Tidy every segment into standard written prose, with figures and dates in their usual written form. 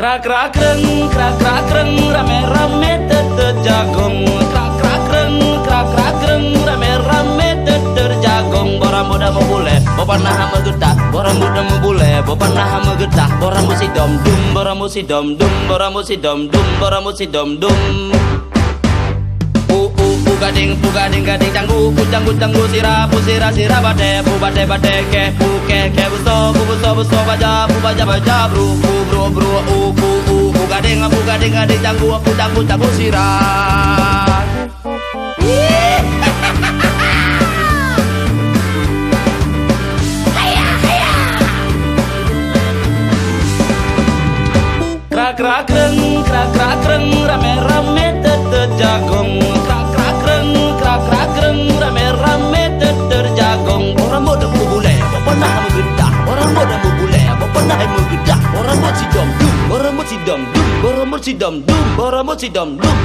krak krak kreng, rame rame tetet jagung. Krak krak kreng, rame rame tetet jagung. Borang muda mau bule, bopan nah megetah. Borang muda mau bule, bopan nah megetah. Borang musi dom dum, borang musi dom dum, borang musi dom dum, borang musi dom dum. Gading canggu canggu sira bade ke buso baja bru gading canggu sira. Krak krak kreng, rame rame tetet jagung. Krak kreng, rame rame tetet jagung. Orang muda mau bule, bapak nah megedah. Orang muda mau bule, bapak nah megedah. Orang mau si dom dum, orang mau si dom dum, orang mau si dom dum, orang mau si dom dum.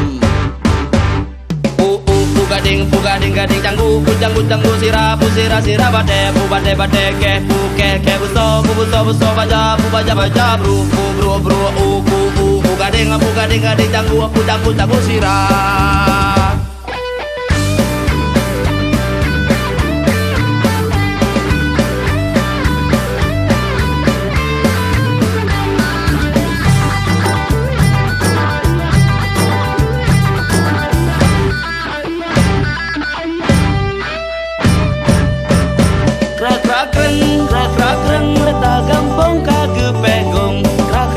Gading canggu sira bade ke buso baja bru gading canggu sira. Krak kreng, reta gampong kage pegong. Krak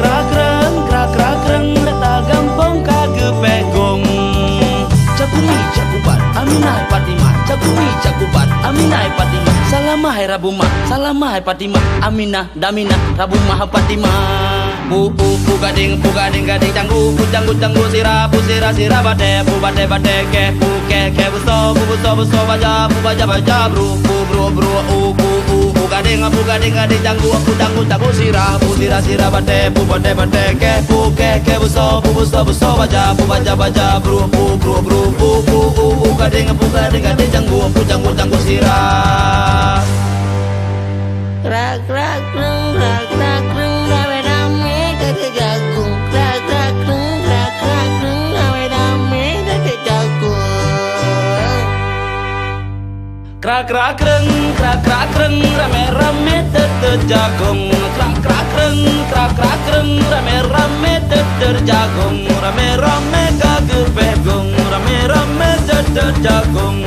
kreng, reta gampong kage pegong. Cakumi cakubat, Aminah Fatimah. Cakumi cakubat, Aminah Fatimah. Salamah hai Rabumah, salamah hai Fatimah. Aminah Daminah, Rabumah Fatimah. Gading canggu sira bade ke buso baja bru gading canggu sira bade ke buso baja bru gading canggu sira. Krak krak kreng, rame rame tetet jagung. Krak krak kreng, rame rame tetet jagung. Krak krak kreng, rame rame tetet jagung. Krak kreng, rame rame tetet jagung. Rame rame kage pegong, rame rame tetet jagung.